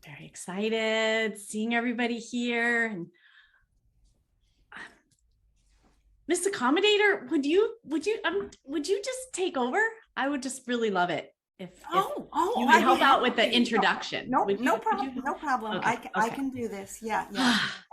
Very excited seeing everybody here. And Miss Accommodator, would you just take over? I would just really love it if you would help out with the introduction. No problem. No problem. Okay, I can do this. Yeah.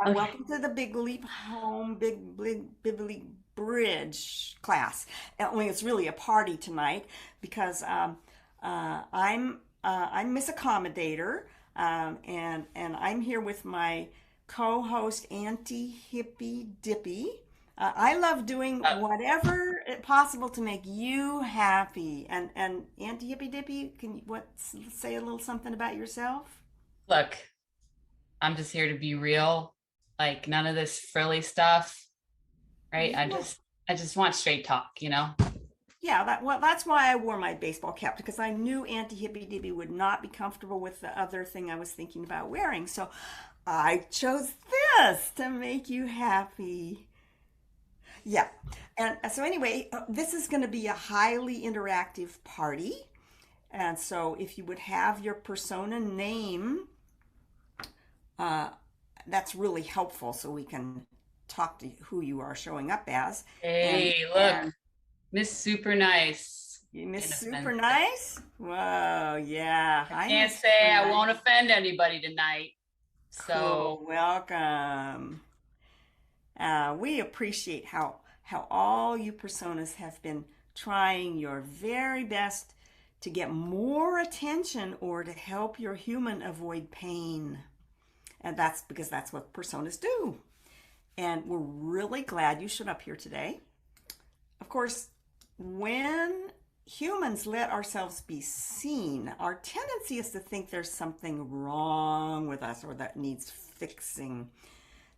Okay. Welcome to the Big Leap Home Big Leap Bridge class. Only it's really a party tonight because I'm Miss Accommodator, and I'm here with my co-host Auntie Hippy Dippy. I love doing whatever possible to make you happy. And Auntie Hippy Dippy, can you say a little something about yourself? Look, I'm just here to be real. Like none of this frilly stuff, right? Yeah. I just want straight talk, you know? Yeah, that's why I wore my baseball cap, because I knew Auntie Hippy Dippy would not be comfortable with the other thing I was thinking about wearing. So I chose this to make you happy. Yeah. And so anyway, this is going to be a highly interactive party. And so if you would have your persona name, that's really helpful so we can talk to who you are showing up as. Hey, look, Miss Super Nice. Miss Super Nice? Whoa, yeah. I can't say I won't offend anybody tonight. So cool. Welcome. We appreciate how all you personas have been trying your very best to get more attention or to help your human avoid pain. And that's because that's what personas do. And we're really glad you showed up here today. Of course, when humans let ourselves be seen, our tendency is to think there's something wrong with us or that needs fixing.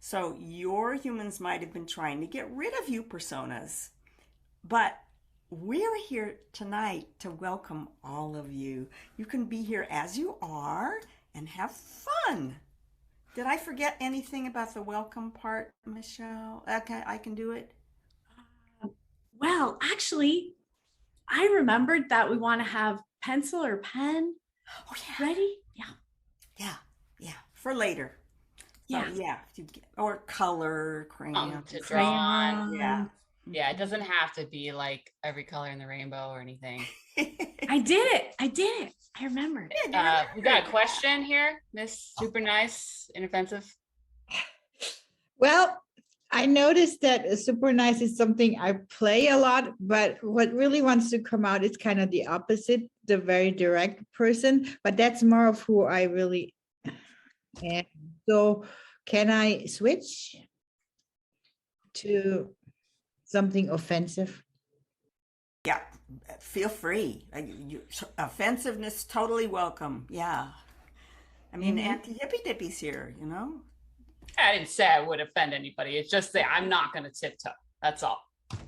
So your humans might have been trying to get rid of you personas, but we're here tonight to welcome all of you. You can be here as you are and have fun. Did I forget anything about the welcome part, Michelle? Okay, I can do it. Well, actually, I remembered that we want to have pencil or pen ready. Yeah, for later. Yeah, or color, crayon to draw on. Yeah, it doesn't have to be like every color in the rainbow or anything. I did it. I remembered. We got a question here, Miss Super Nice, inoffensive. Well, I noticed that Super Nice is something I play a lot, but what really wants to come out is kind of the opposite, the very direct person, but that's more of who I really am. So can I switch to something offensive? Yeah, feel free. Offensiveness, totally welcome. Yeah. I mean, Auntie Hippy Dippy's here, you know? I didn't say I would offend anybody. It's just that I'm not going to tiptoe. That's all.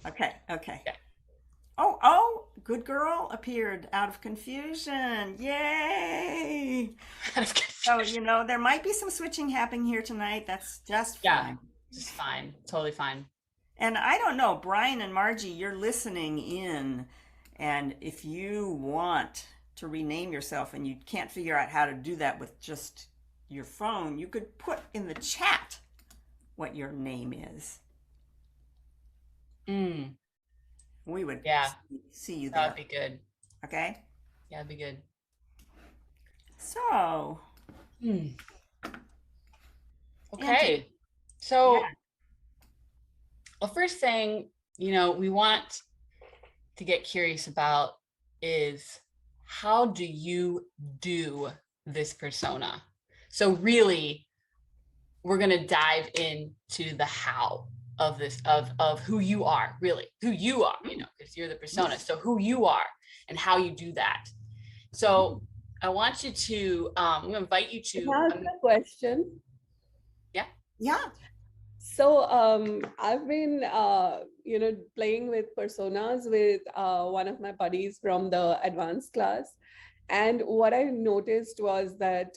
Okay. Oh, good girl appeared out of confusion. Yay. So, you know, there might be some switching happening here tonight. That's just fine. Yeah, just fine. Totally fine. And I don't know, Brian and Margie, you're listening in. And if you want to rename yourself and you can't figure out how to do that with just your phone, you could put in the chat what your name is. We would see you there. That'd be good. Okay? Yeah, that'd be good. So. Okay. So, the first thing, you know, we want to get curious about is how do you do this persona? So really, we're going to dive into the how of this, of who you are, really, who you are, you know, because you're the persona. So who you are and how you do that. So I want you to, I'm going to invite you to. Can I ask a question? Yeah. So I've been, you know, playing with personas with one of my buddies from the advanced class. And what I noticed was that,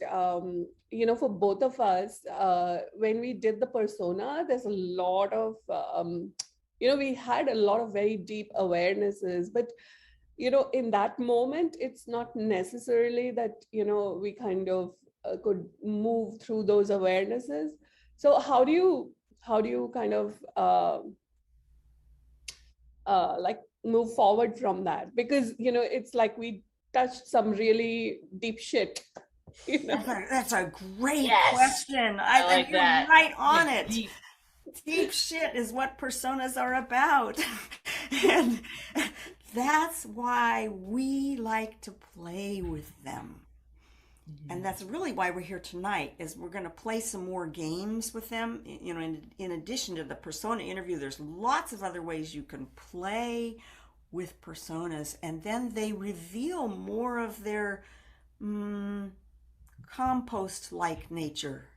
you know, for both of us, when we did the persona, there's a lot of, you know, we had a lot of very deep awarenesses, but, you know, in that moment, it's not necessarily that, you know, we kind of could move through those awarenesses. So how do you kind of like move forward from that? Because it's like we touched some really deep shit. That's a great Yes. question. I like you're that. right on Yeah, it. deep. Deep shit is what personas are about. And that's why we like to play with them. And that's really why we're here tonight, is we're going to play some more games with them. In addition to the persona interview, there's lots of other ways you can play with personas, and then they reveal more of their compost-like nature.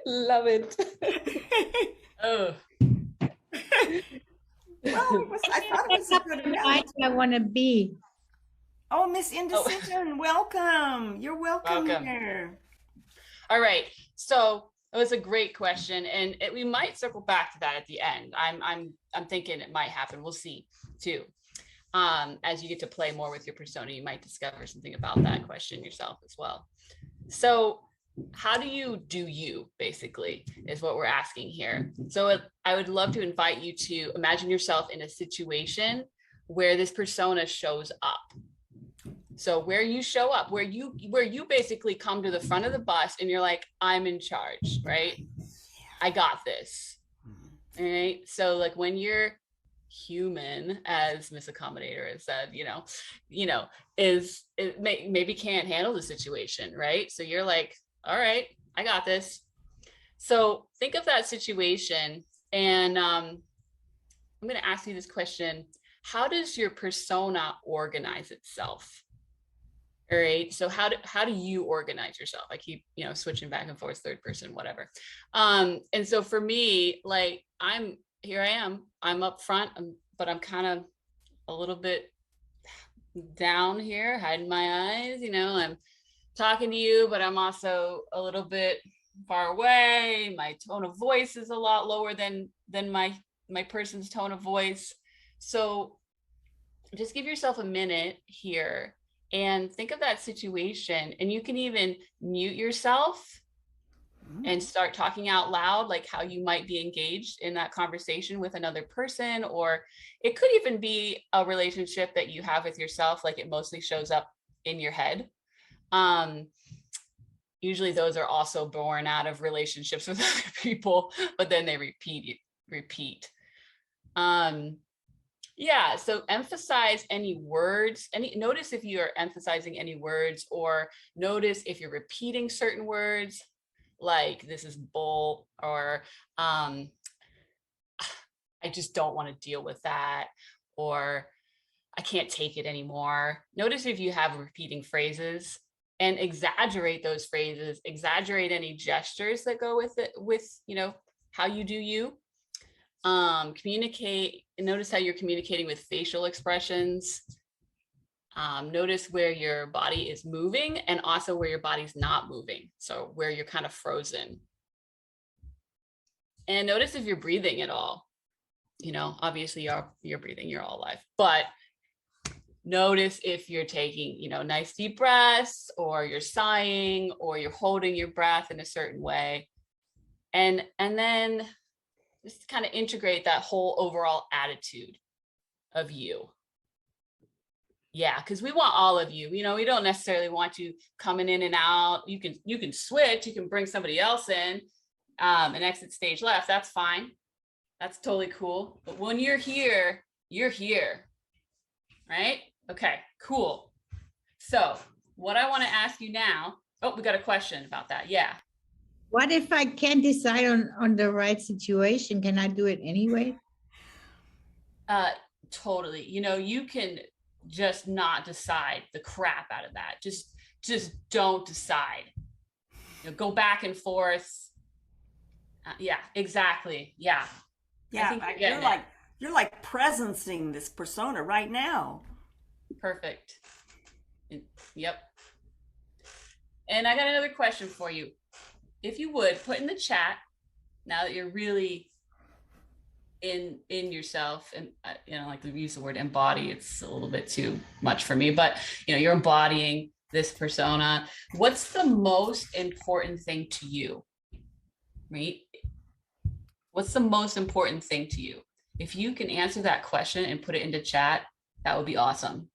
Love it. Oh. Well, I thought it was a good enough. I want to be. Oh, Miss Indecision, welcome. You're welcome here. All right. So it was a great question, and we might circle back to that at the end. I'm thinking it might happen. We'll see too. As you get to play more with your persona, you might discover something about that question yourself as well. So how do you basically is what we're asking here. So I would love to invite you to imagine yourself in a situation where this persona shows up. So where you show up, where you basically come to the front of the bus and you're like, I'm in charge, right? I got this. All right. So like when you're human, as Miss Accommodator has said, maybe can't handle the situation, right? So you're like, all right, I got this. So think of that situation, and I'm going to ask you this question. How does your persona organize itself? All right. So how do you organize yourself? I keep, switching back and forth, third person, whatever. And so for me, like I'm up front, but I'm kind of a little bit down here, hiding my eyes, I'm talking to you, but I'm also a little bit far away. My tone of voice is a lot lower than my person's tone of voice. So just give yourself a minute here and think of that situation, and you can even mute yourself and start talking out loud, like how you might be engaged in that conversation with another person, or it could even be a relationship that you have with yourself, like it mostly shows up in your head. Usually those are also born out of relationships with other people, but then they repeat. Yeah, so emphasize any words, notice if you are emphasizing any words, or notice if you're repeating certain words, like this is bull, or I just don't want to deal with that, or I can't take it anymore. Notice if you have repeating phrases, and exaggerate those phrases, exaggerate any gestures that go with it, with, how you do you. Communicate, and notice how you're communicating with facial expressions. Notice where your body is moving, and also where your body's not moving. So where you're kind of frozen. And notice if you're breathing at all. Obviously you're breathing, you're all alive, but notice if you're taking, nice deep breaths, or you're sighing, or you're holding your breath in a certain way. And then just kind of integrate that whole overall attitude of you. Yeah, because we want all of you. We don't necessarily want you coming in and out. You can switch. You can bring somebody else in and exit stage left. That's fine. That's totally cool. But when you're here, right? Okay, cool. So what I want to ask you now, we got a question about that. Yeah. What if I can't decide on the right situation? Can I do it anyway? Totally. You can just not decide the crap out of that. Just don't decide. Go back and forth. Yeah, exactly. Yeah. Yeah, you're like presencing this persona right now. Perfect. Yep. And I got another question for you. If you would put in the chat, now that you're really in yourself, and like we use the word embody, it's a little bit too much for me, but you're embodying this persona. What's the most important thing to you, right? What's the most important thing to you? If you can answer that question and put it into chat, that would be awesome.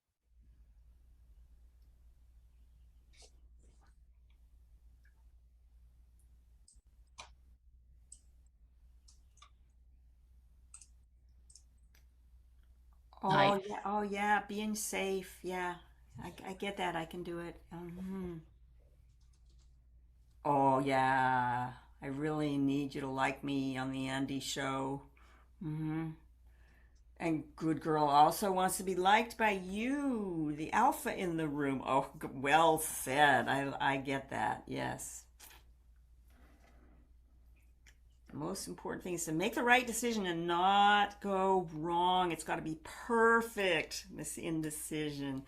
Oh, Nice. yeah. Oh, yeah. Being safe. Yeah. I get that. I can do it. Oh, yeah. I really need you to like me on the Andy show. And good girl also wants to be liked by you, the alpha in the room. Oh, well said. I get that. Yes. The most important thing is to make the right decision and not go wrong. It's got to be perfect, Miss Indecision.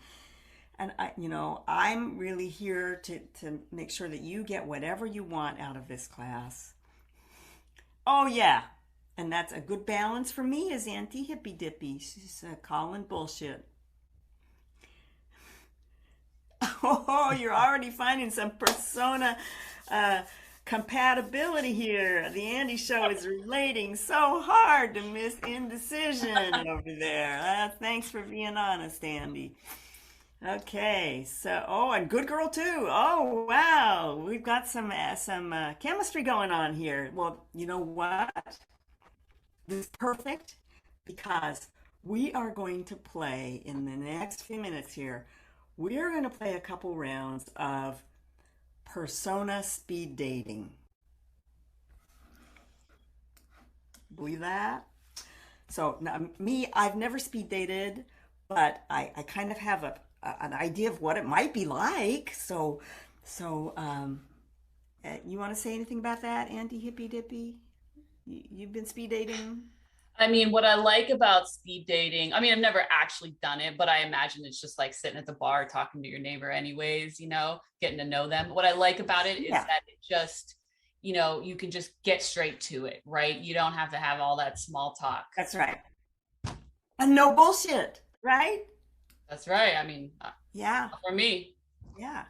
And I'm really here to make sure that you get whatever you want out of this class. Oh, yeah. And that's a good balance for me as Auntie Hippy Dippy. She's calling bullshit. Oh, you're already finding some persona compatibility here. The Andy show is relating so hard to Miss Indecision over there. Thanks for being honest, Andy. Okay, so and good girl too. Oh wow, we've got some chemistry going on here. Well, you know what? This is perfect because we are going to play in the next few minutes here. We are going to play a couple rounds of persona speed dating. Believe that? So now, I've never speed dated, but I kind of have an idea of what it might be like. So you want to say anything about that, Andy Hippy Dippy? You've been speed dating? I mean, what I like about speed dating, I mean, I've never actually done it, but I imagine it's just like sitting at the bar talking to your neighbor anyways, getting to know them. What I like about it is that it just, you can just get straight to it, right? You don't have to have all that small talk. That's right. And no bullshit, right? That's right. I mean, yeah. For me. Yeah.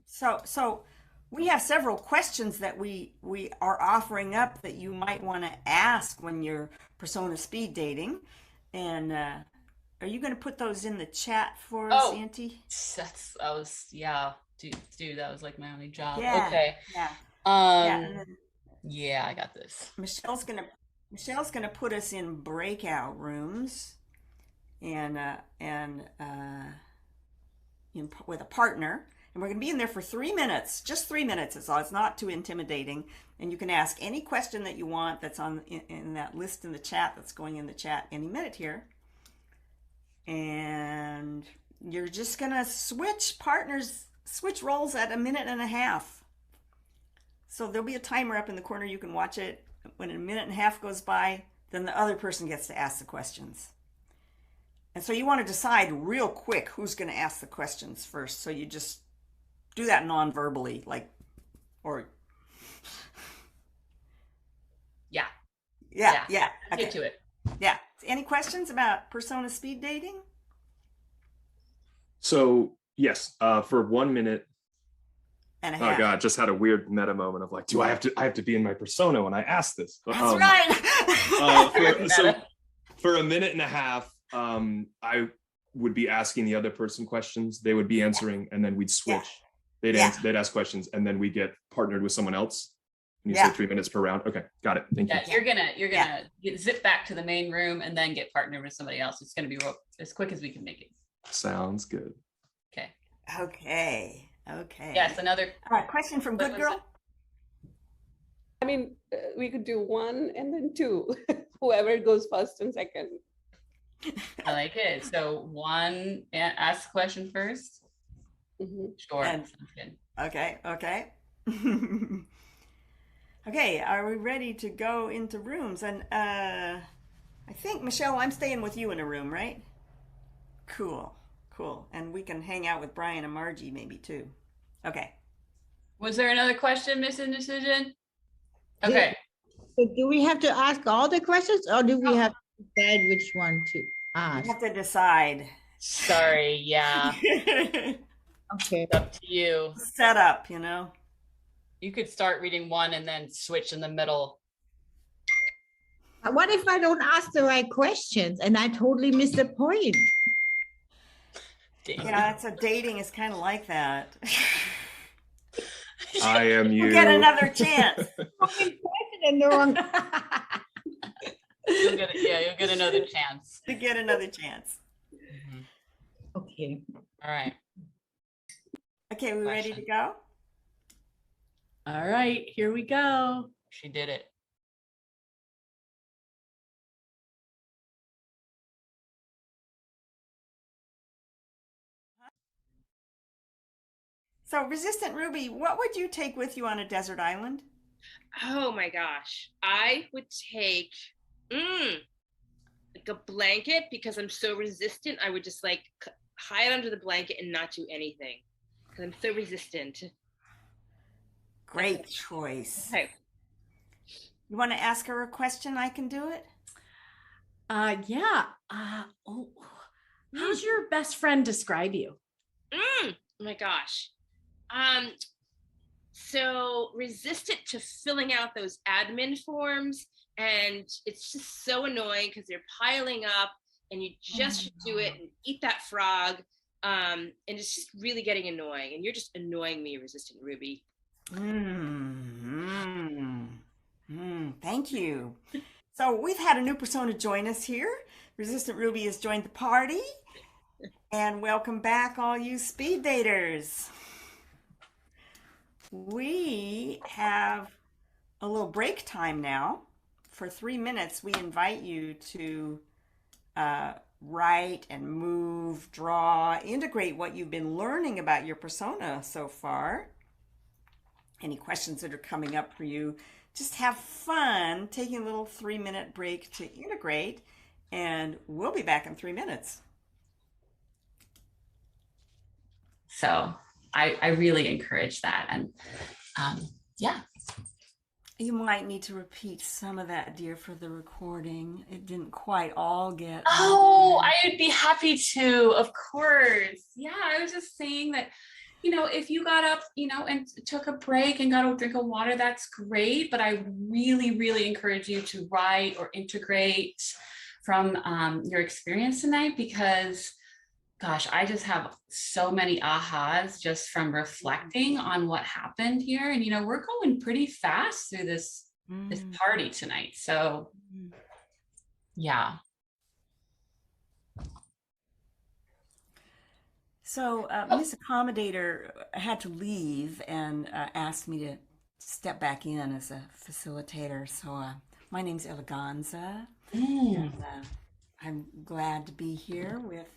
So we have several questions that we are offering up that you might want to ask when you're persona speed dating. And are you going to put those in the chat for us, Auntie? Dude, that was like my only job. Yeah. Okay. Yeah. Yeah, I got this. Michelle's gonna put us in breakout rooms, and with a partner. And we're going to be in there for 3 minutes, just 3 minutes. It's not too intimidating. And you can ask any question that you want that's in that list in the chat that's going in the chat any minute here. And you're just going to switch roles at 1.5 minutes. So there'll be a timer up in the corner. You can watch it. When 1.5 minutes goes by, then the other person gets to ask the questions. And so you want to decide real quick who's going to ask the questions first. So you just do that non-verbally, Yeah. Okay. Get to it. Yeah. Any questions about persona speed dating? So yes, for 1 minute. And a half. Oh God, just had a weird meta moment of like, do I have to be in my persona when I ask this? That's right. So for 1.5 minutes, I would be asking the other person questions. They would be answering, and then we'd switch. They'd ask questions, and then we get partnered with someone else. And you say 3 minutes per round. Okay, got it. Thank you. You're gonna zip back to the main room and then get partnered with somebody else. It's gonna be as quick as we can make it. Sounds good. Okay. Yes, another question from Good Girl. I mean, we could do 1 and then 2, whoever goes first and second. I like it. So 1, ask the question first. Mm-hmm. Sure. Sounds good. Okay. Okay, are we ready to go into rooms? And I think, Michelle, I'm staying with you in a room, right? Cool. And we can hang out with Brian and Margie maybe too. Okay. Was there another question, Miss Indecision? Okay. So do we have to ask all the questions or do we have to decide which one to You ask? have to decide. Sorry, yeah. Okay. It's up to you. Set up, you know. You could start reading one and then switch in the middle. What if I don't ask the right questions and I totally miss the point? Dang. Yeah, that's a dating is kind of like that. I am you. You get another chance. And the wrong. You'll get another chance. To get another chance. Okay. All right. Okay, we ready to go? All right, here we go. She did it. So, Resistant Ruby, what would you take with you on a desert island? Oh my gosh. I would take like a blanket because I'm so resistant. I would just like hide under the blanket and not do anything because I'm so resistant. Great choice. Okay. You want to ask her a question? I can do it. Yeah. How's your best friend describe you? Oh my gosh. So resistant to filling out those admin forms, and it's just so annoying because they're piling up and you just should do it and eat that frog. And it's just really getting annoying, and you're just annoying me, Resistant Ruby. Thank you. So we've had a new persona join us here. Resistant Ruby has joined the party. And welcome back, all you speed daters. We have a little break time now. For 3 minutes, we invite you to write and move, draw, integrate what you've been learning about your persona so far. Any questions that are coming up for you, just have fun taking a little 3-minute break to integrate, and we'll be back in 3 minutes. So I really encourage that. And yeah. You might need to repeat some of that, dear, for the recording. It didn't quite all get. Oh, I'd be happy to, of course. Yeah, I was just saying that, if you got up, and took a break and got a drink of water, that's great. But I really, really encourage you to write or integrate from your experience tonight, because gosh, I just have so many ahas just from reflecting on what happened here. And, we're going pretty fast through this party tonight. So yeah. So Miss Accommodator had to leave and asked me to step back in as a facilitator. So my name's Eleganza. And, I'm glad to be here with...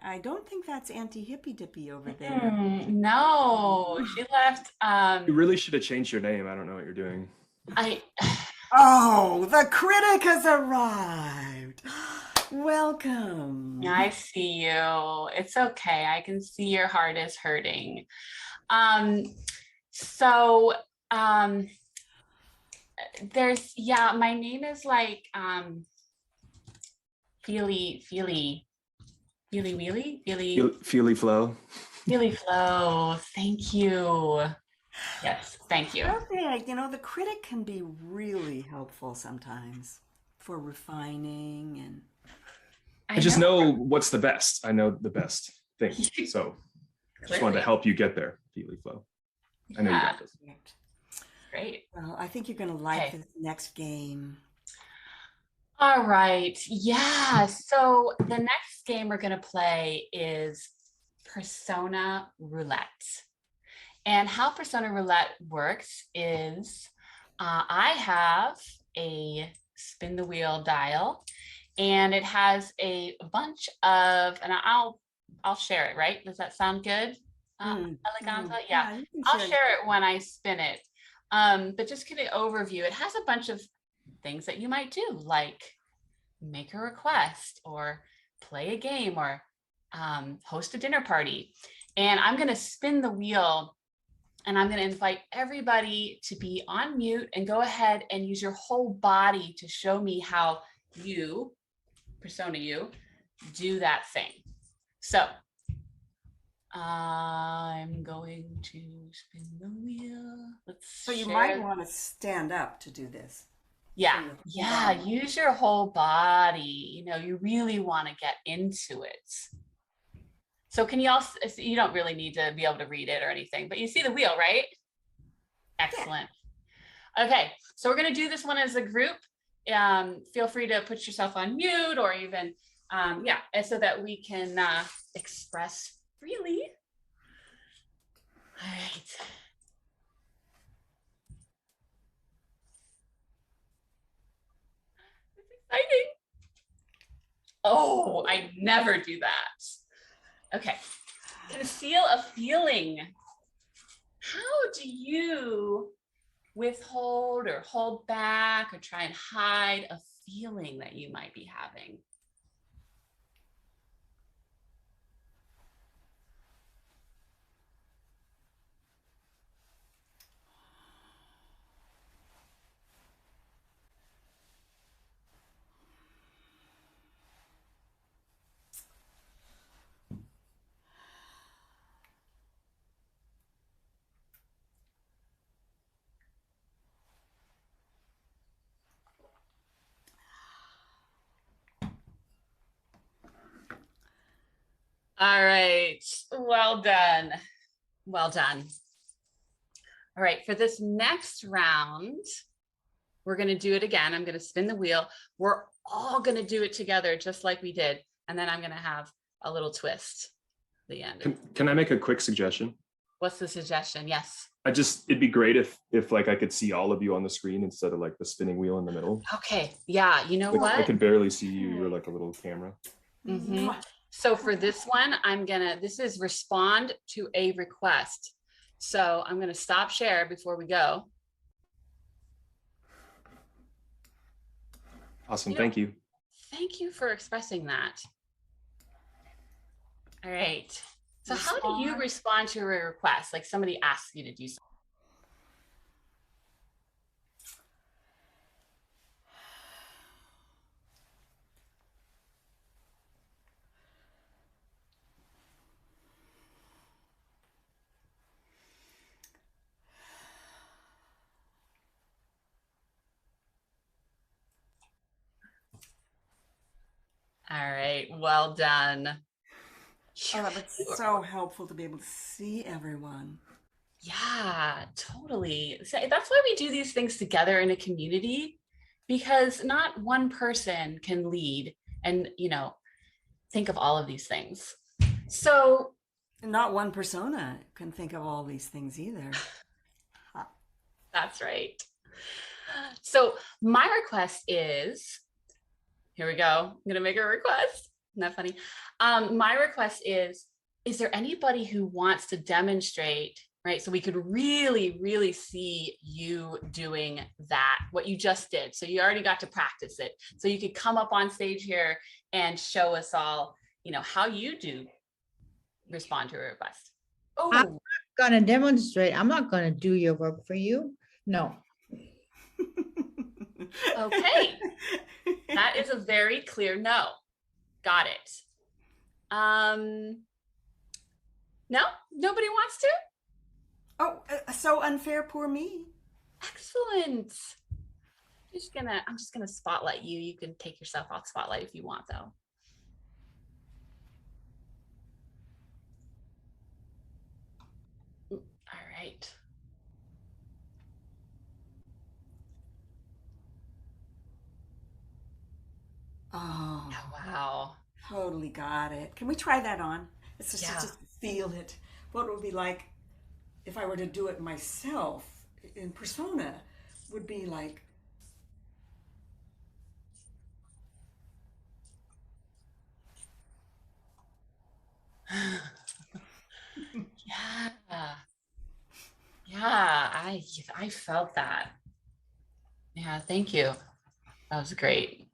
I don't think that's Auntie Hippy Dippy over there. No, she left. You really should have changed your name. I don't know what you're doing. Oh, the critic has arrived. Welcome. I see you. It's okay. I can see your heart is hurting. There's, my name is like Feely Flow. Feely Flow. Thank you. Yes, thank you. Perfect. The critic can be really helpful sometimes for refining and. I just know what's the best. I know the best thing. So just wanted to help you get there, Feely Flow. I know you got this. Great. Well, I think you're going to like this next game. All right. Yeah. So the next game we're going to play is Persona Roulette. And how Persona Roulette works is I have a spin the wheel dial, and it has a bunch of, and I'll share it, right? Does that sound good? Eleganza? Yeah. I'll share it when I spin it. But just give an overview. It has a bunch of things that you might do, like make a request or play a game or host a dinner party. And I'm going to spin the wheel And I'm going to invite everybody to be on mute and go ahead and use your whole body to show me how you, persona you, do that thing. So I'm going to spin the wheel. So you might want to stand up to do this. Yeah, yeah, use your whole body. You know, you really want to get into it. So can you all, you don't really need to be able to read it or anything, but you see the wheel, right? Excellent. Okay, so we're going to do this one as a group. Feel free to put yourself on mute or even, yeah, and so that we can express freely. All right. It's exciting. Oh, I never do that. Okay. Conceal a feeling. How do you withhold or hold back or try and hide a feeling that you might be having? All right, well done. Well done. All right, for this next round, we're gonna do it again. I'm gonna spin the wheel. We're all gonna do it together just like we did. And then I'm gonna have a little twist at the end. Can I make a quick suggestion? What's the suggestion? Yes. It'd be great if like I could see all of you on the screen instead of like the spinning wheel in the middle. Okay, yeah, you know Like, what? I could barely see you. You're like a little camera. Mm-hmm. So for this one, this is respond to a request. So I'm gonna stop share before we go. Awesome, thank you. Thank you for expressing that. All right, so how do you respond to a request? Like somebody asks you to do something. All right, well done. Oh, that's so helpful to be able to see everyone. Yeah, totally. So that's why we do these things together in a community, because not one person can lead and, you know, think of all of these things. So not one persona can think of all these things either. That's right. So my request is, here we go. I'm going to make a request. Isn't that funny? My request is there anybody who wants to demonstrate, right? So we could really, really see you doing that, what you just did. So you already got to practice it. So you could come up on stage here and show us all, you know, how you do respond to a request. Oh, I'm not going to demonstrate. I'm not going to do your work for you. No. Okay. That is a very clear no. Got it. No, nobody wants to? Oh, so unfair, poor me. Excellent. I'm just gonna spotlight you. You can take yourself off spotlight if you want, though. All right. Oh, wow. Totally got it. Can we try that on? It's just feel it. What it would be like if I were to do it myself in persona would be like. Yeah, I felt that. Yeah, thank you. That was great.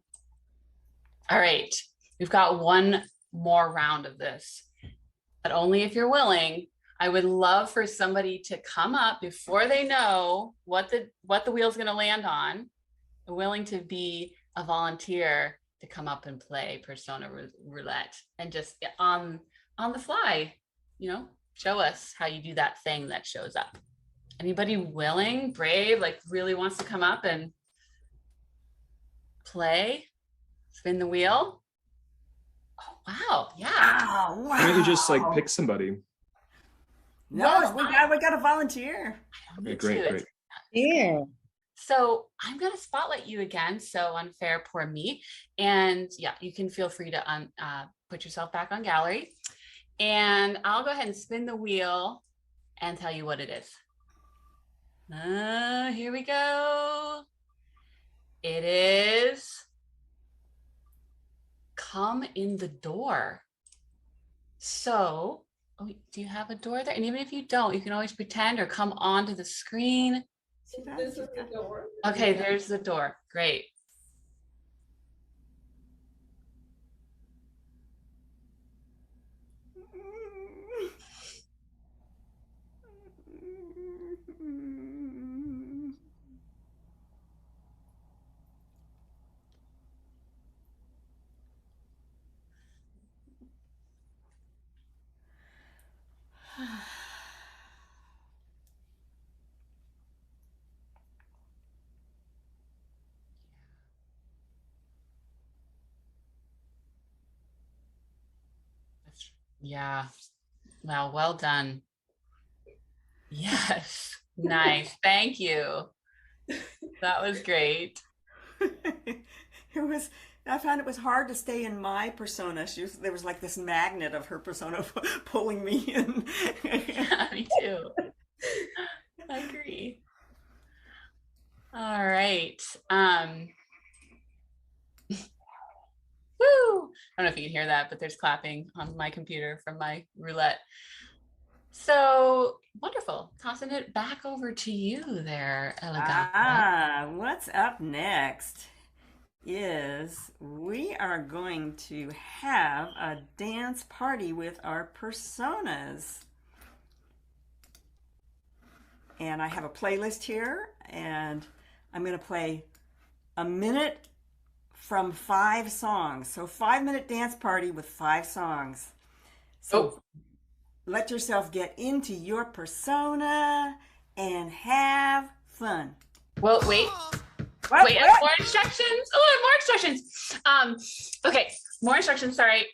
All right, we've got one more round of this, but only if you're willing. I would love for somebody to come up before they know what the wheel's going to land on, willing to be a volunteer to come up and play Persona Roulette and just on the fly, show us how you do that thing that shows up. Anybody willing, brave, like really wants to come up and play, spin the wheel? Oh, wow. Yeah. Wow. Why don't you just like pick somebody? No, we got to volunteer. Okay, great. Yeah. So I'm going to spotlight you again. So unfair, poor me. And yeah, you can feel free to put yourself back on gallery. And I'll go ahead and spin the wheel and tell you what it is. Here we go. It is Come in the Door. So, do you have a door there? And even if you don't, you can always pretend or come onto the screen. This is the door. Okay, there's the door. Great. Yeah. Wow, well done. Yes. Nice. Thank you. That was great. I found it was hard to stay in my persona. There was like this magnet of her persona pulling me in. Yeah, me too. I agree. All right. Woo! I don't know if you can hear that, but there's clapping on my computer from my roulette. So wonderful. Tossing it back over to you there, Elegante. What's up next is we are going to have a dance party with our personas. And I have a playlist here, and I'm going to play a minute from 5 songs. So 5-minute dance party with 5 songs. So let yourself get into your persona and have fun. Well, wait. What? More instructions. Oh, more instructions. Okay, more instructions. Sorry.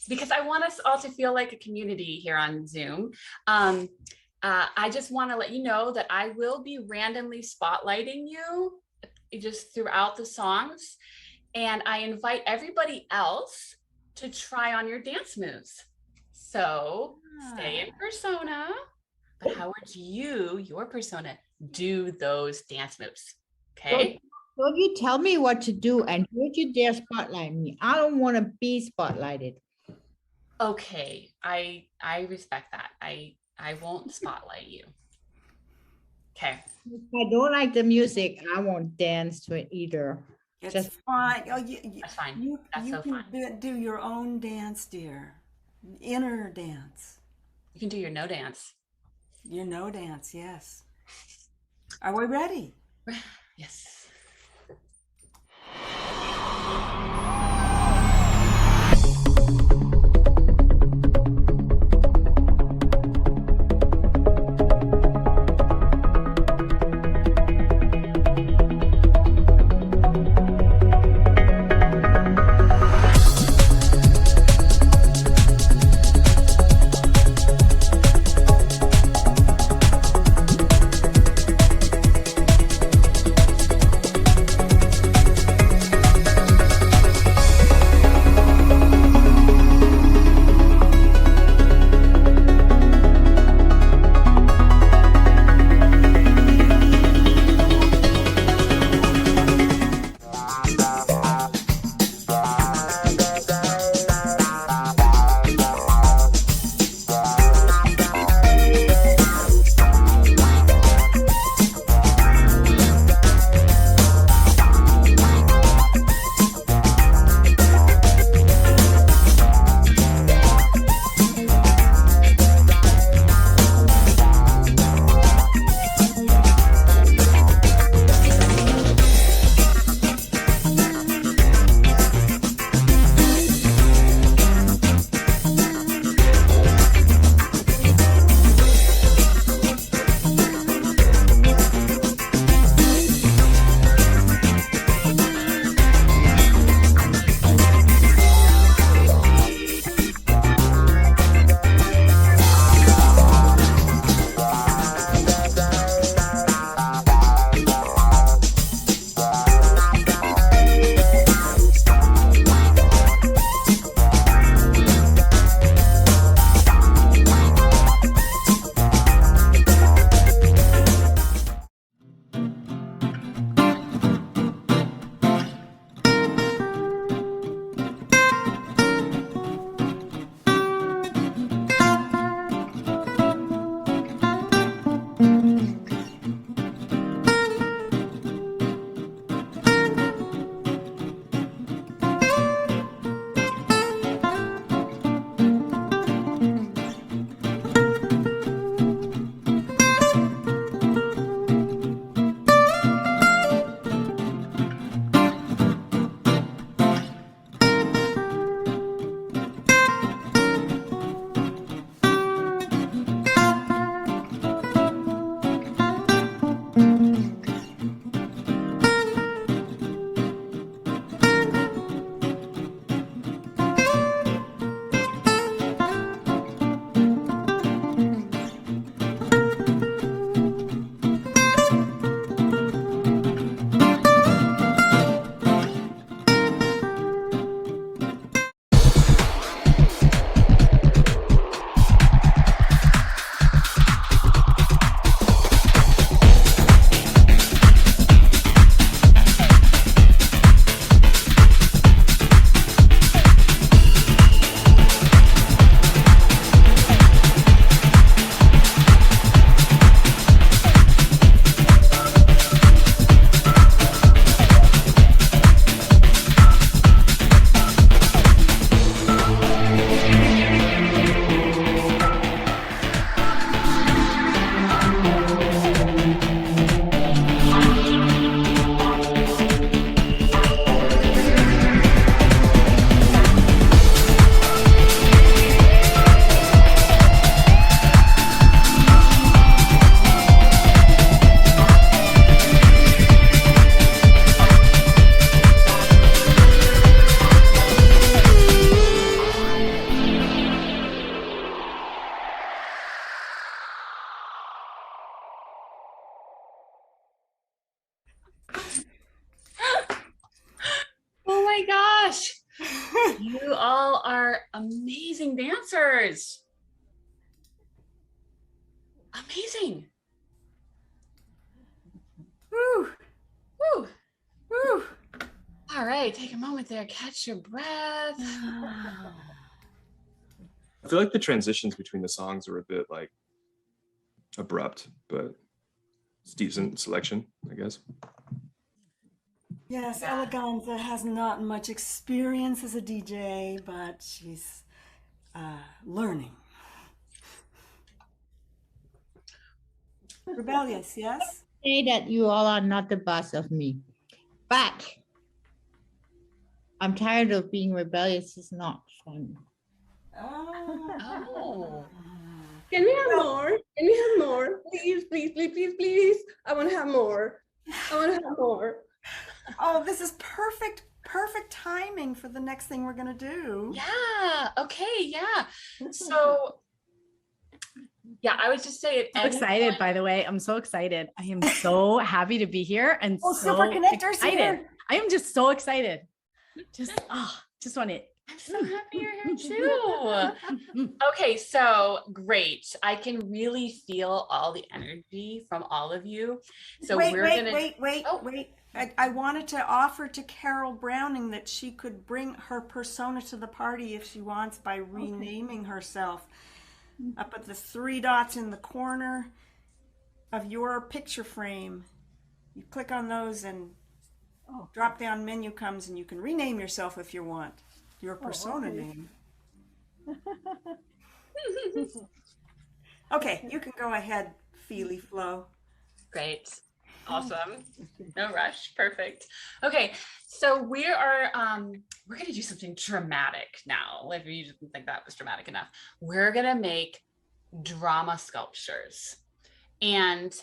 Because I want us all to feel like a community here on Zoom. I just want to let you know that I will be randomly spotlighting you just throughout the songs, and I invite everybody else to try on your dance moves. So stay in persona, but how would your persona, do those dance moves? Okay. So you tell me what to do, and don't you dare spotlight me. I don't want to be spotlighted. Okay, I respect that. I won't spotlight you. Okay. If I don't like the music, I won't dance to it either. It's Just fine. That's fine. You so can fine. do your own dance, dear. Inner dance. You can do your no dance. Your no dance, yes. Are we ready? Yes. You all are amazing dancers. Amazing. Woo, Woo. woo. All right, take a moment there, catch your breath. I feel like the transitions between the songs are a bit like abrupt, but it's decent selection, I guess. Yes, Eleganza has not much experience as a DJ, but she's learning. Rebellious, yes? Say that you all are not the boss of me, but I'm tired of being rebellious. It's not fun. Oh. Can we have more? Can we have more? Please, please, please, please, please. I want to have more. I want to have more. Oh, this is perfect timing for the next thing we're gonna do. Yeah. Okay. Yeah. So, yeah, I was just saying. So excited, by the way. I'm so excited. I am so happy to be here and Oh, so Super Connector's excited. here. I am just so excited. Just want it. I'm so happy you're here too. Okay, so great. I can really feel all the energy from all of you. So wait. Oh. I wanted to offer to Carol Browning that she could bring her persona to the party if she wants by renaming herself. Up at the 3 dots in the corner of your picture frame, you click on those and drop down menu comes and you can rename yourself if you want. Your persona name. Okay, you can go ahead, Feely Flo. Great. Awesome. No rush. Perfect. Okay, so we're gonna do something dramatic now. If you didn't think that was dramatic enough, we're gonna make drama sculptures. And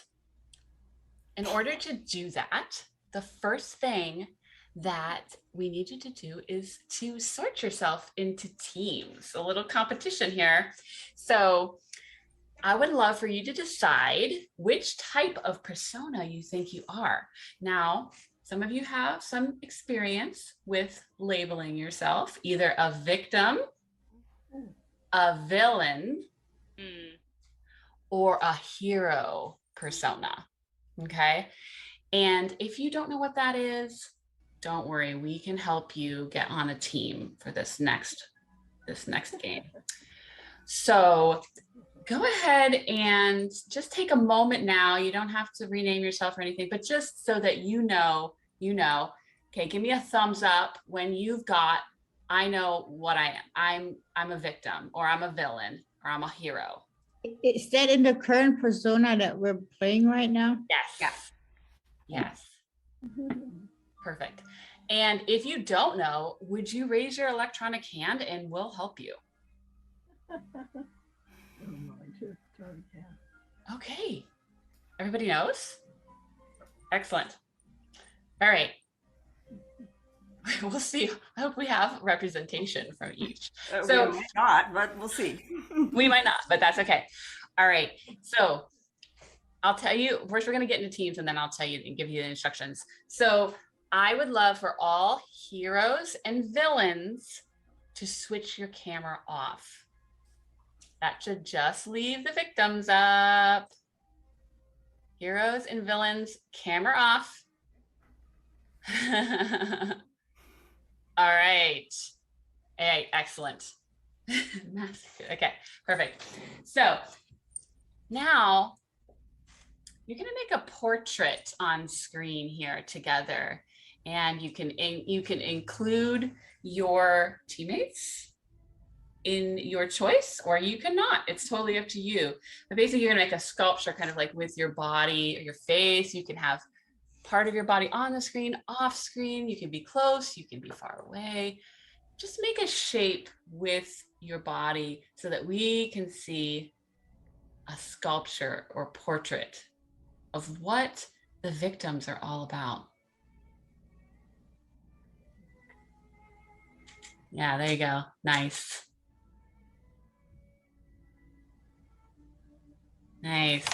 in order to do that, the first thing that we need you to do is to sort yourself into teams, a little competition here. So I would love for you to decide which type of persona you think you are. Now, some of you have some experience with labeling yourself, either a victim, a villain, or a hero persona, okay? And if you don't know what that is, don't worry, we can help you get on a team for this next game. So go ahead and just take a moment now. You don't have to rename yourself or anything, but just so that you know. Okay, give me a thumbs up when you've got, I know what I am. I'm a victim, or I'm a villain, or I'm a hero. Is that in the current persona that we're playing right now? Yes. Perfect. And if you don't know, would you raise your electronic hand and we'll help you? Okay. Everybody knows? Excellent. All right. We'll see. I hope we have representation from each. So we might not, but we'll see. We might not, but that's okay. All right. So I'll tell you, first we're going to get into teams and then I'll tell you and give you the instructions. So I would love for all heroes and villains to switch your camera off. That should just leave the victims up. Heroes and villains, camera off. All right. Hey, excellent. Okay, perfect. So now you're going to make a portrait on screen here together, and you can include your teammates in your choice, or you cannot. It's totally up to you. But basically, you're going to make a sculpture kind of like with your body or your face. You can have part of your body on the screen, off screen. You can be close, you can be far away. Just make a shape with your body so that we can see a sculpture or portrait of what the victims are all about. Yeah, there you go. Nice. Nice.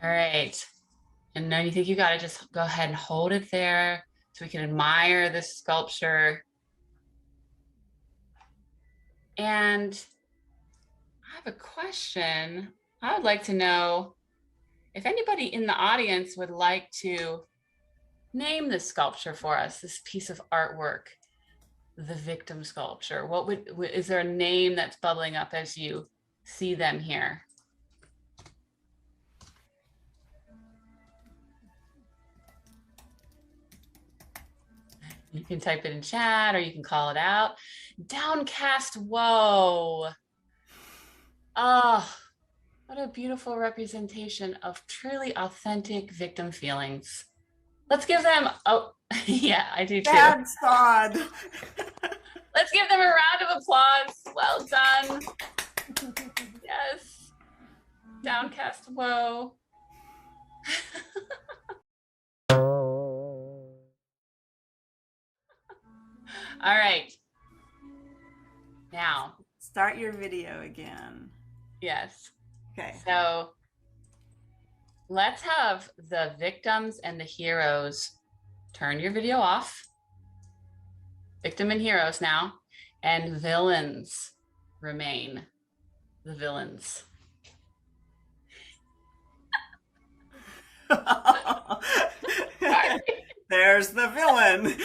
All right. And then you think you got to just go ahead and hold it there so we can admire this sculpture. And I have a question. I would like to know if anybody in the audience would like to name this sculpture for us, this piece of artwork, the victim sculpture. Is there a name that's bubbling up as you see them here? You can type it in chat or you can call it out. Downcast Woe. Oh, what a beautiful representation of truly authentic victim feelings. Let's give them, oh, yeah, I do too. Bad sod. Let's give them a round of applause. Well done. Yes. Downcast Woe. All right. Now. Start your video again. Yes. Okay. So let's have the victims and the heroes turn your video off. Victim and heroes now, and villains remain the villains. There's the villain.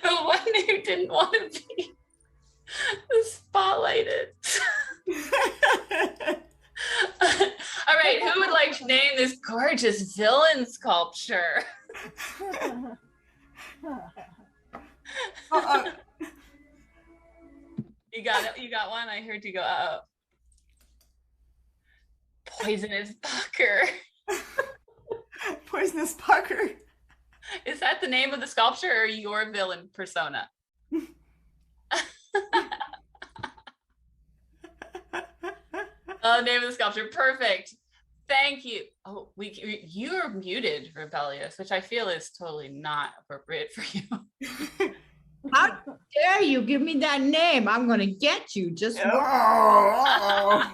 The one who didn't want to be spotlighted. All right, who would like to name this gorgeous villain sculpture? You got it. You got one. I heard you go, uh-oh. Poisonous Pucker. Poisonous Pucker. Is that the name of the sculpture or your villain persona? Oh, name of the sculpture. Perfect. Thank you. Oh, you're muted, Rebellious, which I feel is totally not appropriate for you. How dare you give me that name? I'm gonna get you. Just when I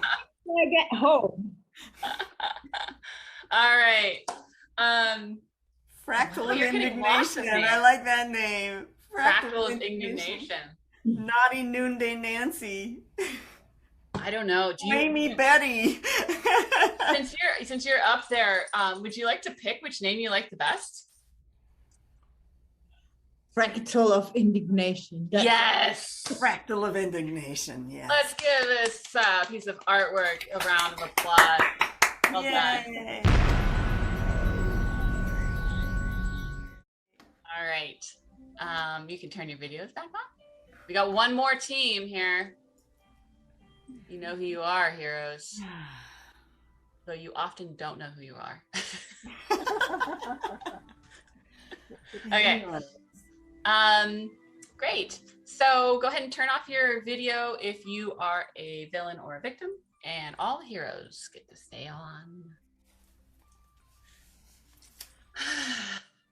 get home. All right. Fractal of You're getting lots of Indignation. names. I like that name. Fractal of Indignation. Naughty Noonday Nancy. I don't know. Do you, Amy Betty. since you're up there, would you like to pick which name you like the best? Fractal of Indignation. Yes. Fractal of Indignation. Yes. Let's give this piece of artwork a round of applause. Well Yay. done. All right. You can turn your videos back on. We got one more team here. You know who you are, heroes. Though you often don't know who you are. Okay. Great. So go ahead and turn off your video if you are a villain or a victim, and all heroes get to stay on.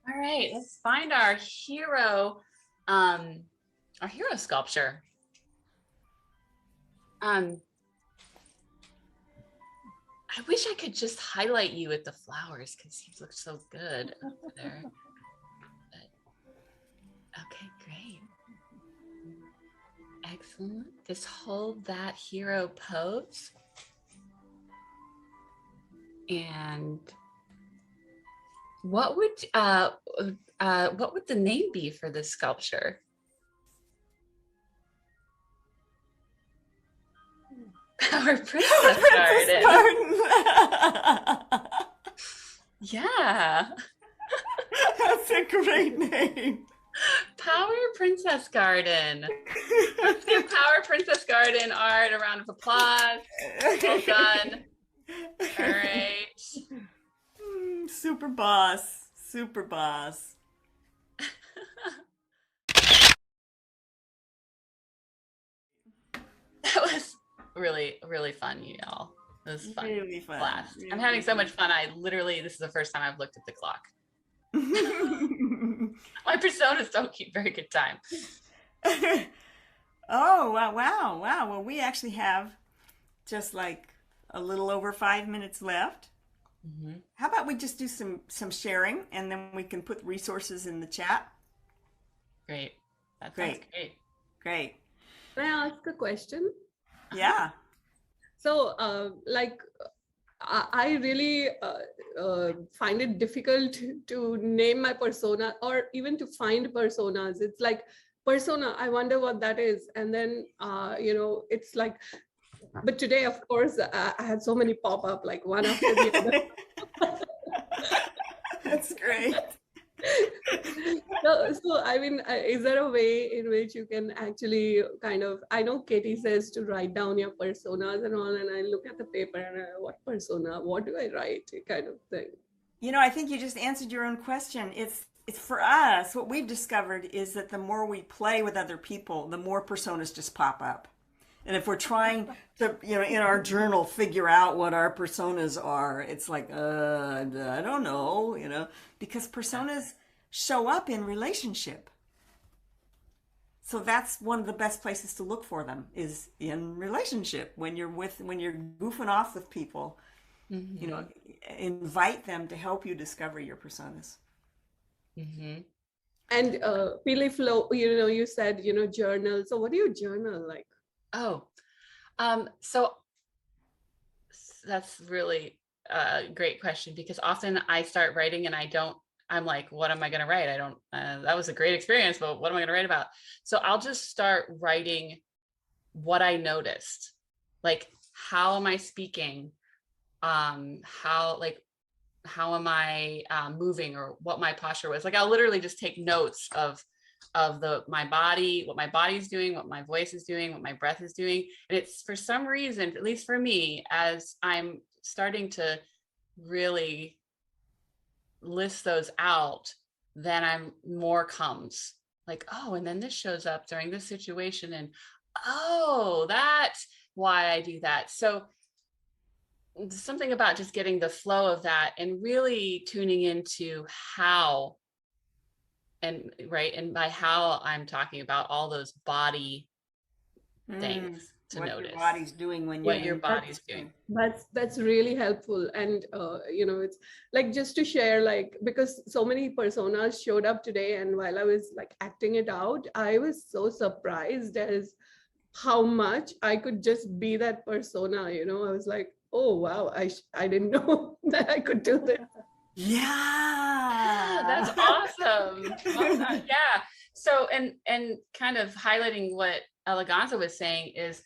All right, let's find our hero sculpture. I wish I could just highlight you with the flowers because you look so good up there. But, okay, great. Excellent. Just hold that hero pose. And what would the name be for this sculpture? Power Princess Garden. Yeah. That's a great name. Power Princess Garden. Let's give Power Princess Garden art a round of applause. Well done. All right. Super boss. Super boss. That was really, really fun, y'all. It was fun. Really fun. Blast. Really I'm having so much fun. This is the first time I've looked at the clock. My personas don't keep very good time. Oh, wow. Well, we actually have just like a little over 5 minutes left. Mhm. How about we just do some sharing, and then we can put resources in the chat? Great. That sounds great. Great. Can I ask a question? Yeah. So, I really find it difficult to name my persona or even to find personas. It's like persona, I wonder what that is. And then, it's like, but today, of course, I had so many pop up, like one after the other. That's great. So I mean, is there a way in which you can actually kind of, I know Katie says to write down your personas and all, and I look at the paper and what persona, what do I write, kind of thing. I think you just answered your own question. It's for us, what we've discovered is that the more we play with other people, the more personas just pop up. And if we're trying to, in our journal, figure out what our personas are, it's like, I don't know, because personas show up in relationship. So that's one of the best places to look for them, is in relationship. When you're goofing off with people, Mhm. invite them to help you discover your personas. Mhm. And Pili Flo, you said, journal. So what do you journal like? Oh, so that's really a great question, because often I start writing and I'm like, what am I going to write? I don't, that was a great experience, but what am I going to write about? So I'll just start writing what I noticed. Like, how am I speaking? How am I moving, or what my posture was. Like, I'll literally just take notes of my body, what my body's doing, what my voice is doing, what my breath is doing. And it's, for some reason, at least for me, as I'm starting to really list those out, then more comes like, oh, and then this shows up during this situation, and oh, that's why I do that. So something about just getting the flow of that and really tuning into how, and by how, I'm talking about all those body things to what notice your body's doing when what your body's doing. That's really helpful. And it's like, just to share, like, because so many personas showed up today, and while I was like acting it out, I was so surprised as how much I could just be that persona. I was like, oh wow, I didn't know that I could do this. Yeah, that's awesome. Yeah. So, and kind of highlighting what Eleganza was saying is,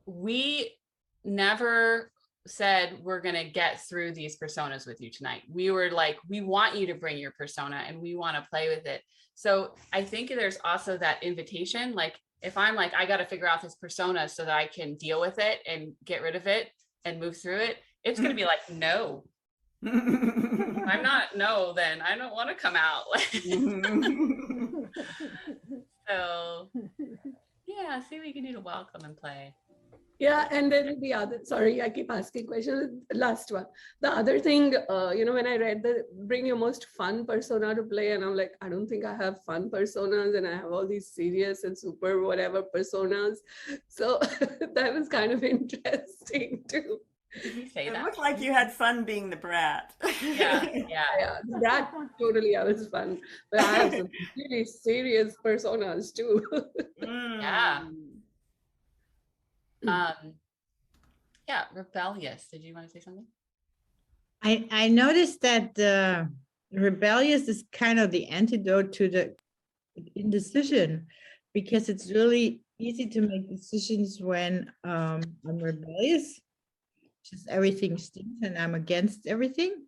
we never said we're going to get through these personas with you tonight. We were like, we want you to bring your persona and we want to play with it. So I think there's also that invitation. Like, if I'm like, I got to figure out this persona so that I can deal with it and get rid of it and move through it, it's going to be like, no. I'm not, no, then I don't want to come out. So yeah, see what you can do to welcome and play. Yeah, and then the other, sorry, I keep asking questions. Last one. The other thing, when I read the bring your most fun persona to play, and I'm like, I don't think I have fun personas, and I have all these serious and super whatever personas. So that was kind of interesting too. Did you say that? It looked like you had fun being the brat. Yeah. That totally, I was fun. But I have some really serious personas too. Yeah. Yeah, rebellious. Did you want to say something? I noticed that the rebellious is kind of the antidote to the indecision, because it's really easy to make decisions when I'm rebellious. Just everything stinks and I'm against everything.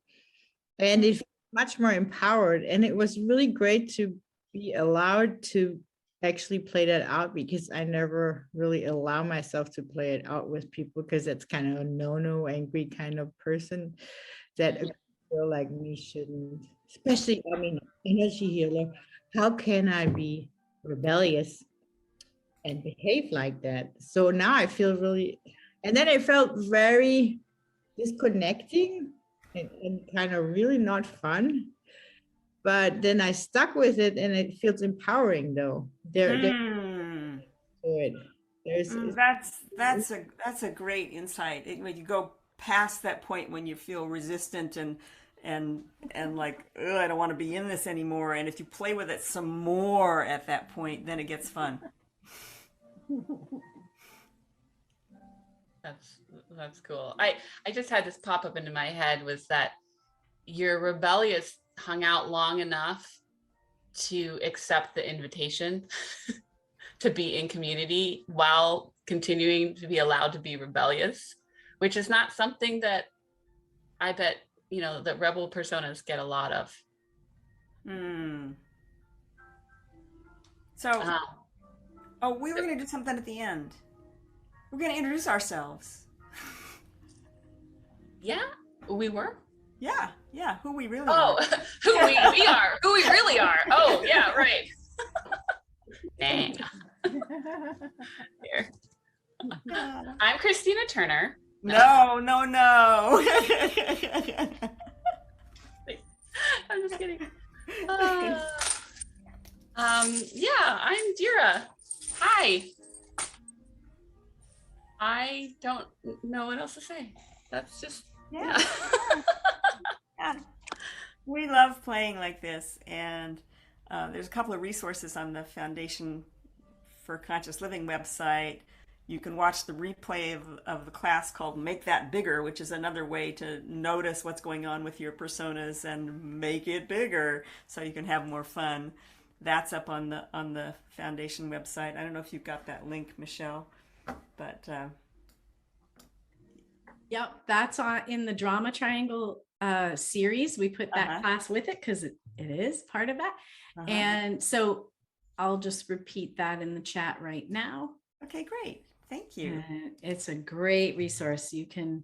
And it's much more empowered. And it was really great to be allowed to actually play that out, because I never really allow myself to play it out with people, because that's kind of a no angry kind of person that a girl like me shouldn't, especially, I mean, energy healer. How can I be rebellious and behave like that? So now I feel really, and then I felt very disconnecting and kind of really not fun. But then I stuck with it, and it feels empowering though. There's That's a great insight. When you go past that point when you feel resistant and like, ugh, I don't want to be in this anymore. And if you play with it some more at that point, then it gets fun. That's cool. I just had this pop up into my head, was that you're rebellious hung out long enough to accept the invitation to be in community while continuing to be allowed to be rebellious, which is not something that I bet, you know, that rebel personas get a lot of. So, we were going to do something at the end. We're going to introduce ourselves. Yeah, we were? Yeah, who we really are. Who we are, who we really are. Oh, yeah, right. Dang. Here. I'm Kristina Turner. No. I'm just kidding. Yeah, I'm Dhira. Hi. I don't know what else to say. That's just, yeah. We love playing like this, and there's a couple of resources on the Foundation for Conscious Living website. You can watch the replay of the class called Make That Bigger, which is another way to notice what's going on with your personas and make it bigger so you can have more fun. That's up on the Foundation website. I don't know if you've got that link, Michelle, but yep, that's in the Drama Triangle series. We put that class with it because it is part of that. And so I'll just repeat that in the chat right now. Okay, great. Thank you. It's a great resource. You can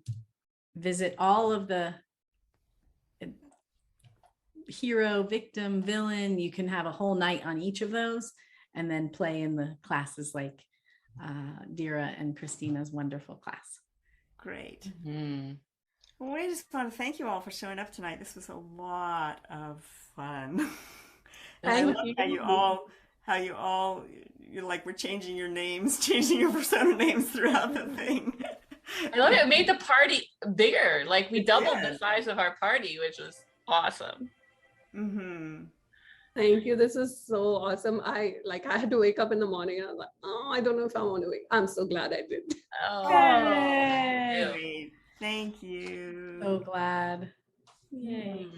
visit all of the hero, victim, villain. You can have a whole night on each of those and then play in the classes like Dhira and Kristina's wonderful class. Great. Well, we just want to thank you all for showing up tonight. This was a lot of fun. And I love how you all, you're like, we're changing your names, changing your persona names throughout the thing. I love it. It made the party bigger. Like, we doubled the size of our party, which was awesome. Thank you. This is so awesome. I had to wake up in the morning and I was like, oh, I don't know if I want to wake. I'm so glad I did. Oh, Yay. Thank you. So glad. Yay.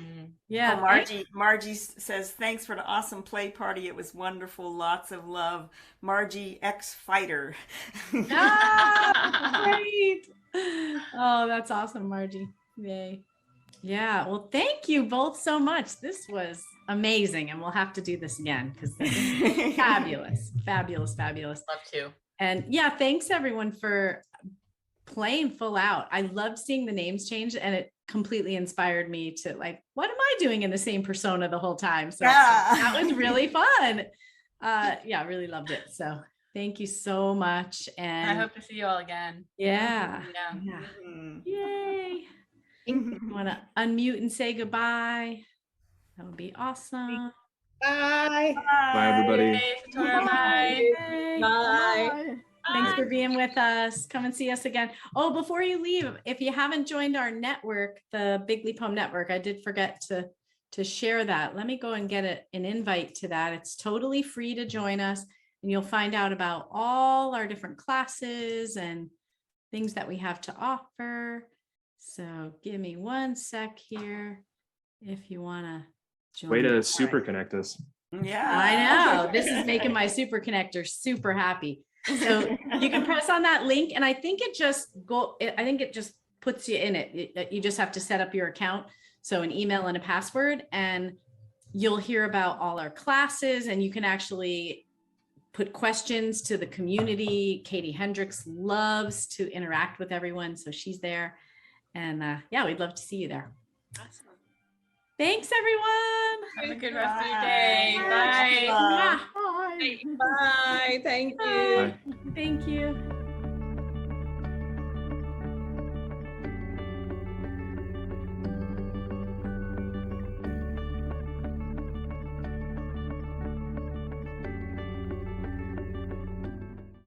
Yeah. Margie says, thanks for the awesome play party. It was wonderful. Lots of love. Margie ex-fighter. Great. Oh, that's awesome, Margie. Yay. Yeah. Well, thank you both so much. This was amazing. And we'll have to do this again because this is fabulous. Fabulous. Love to. And yeah, thanks everyone for playing full out. I loved seeing the names change, and it completely inspired me to like, what am I doing in the same persona the whole time? So that was really fun. Yeah, really loved it. So thank you so much. And I hope to see you all again. Yeah. Yay. You want to unmute and say goodbye? That would be awesome. Bye. Bye, everybody. Bye. Bye. Thanks for being with us. Come and see us again. Oh, before you leave, if you haven't joined our network, the Big Leap Home Network, I did forget to share that. Let me go and get an invite to that. It's totally free to join us, and you'll find out about all our different classes and things that we have to offer. So give me one sec here if you want to join. Way to super connect us. Yeah, I know. This is making my super connector super happy. So you can press on that link, and I think it just puts you in it. You just have to set up your account. So an email and a password, and you'll hear about all our classes, and you can actually put questions to the community. Katie Hendricks loves to interact with everyone, so she's there. And yeah, we'd love to see you there. Awesome. Thanks, everyone. Have a good rest of your day. Bye. Yeah. Bye. Thank you. Bye. Thank you.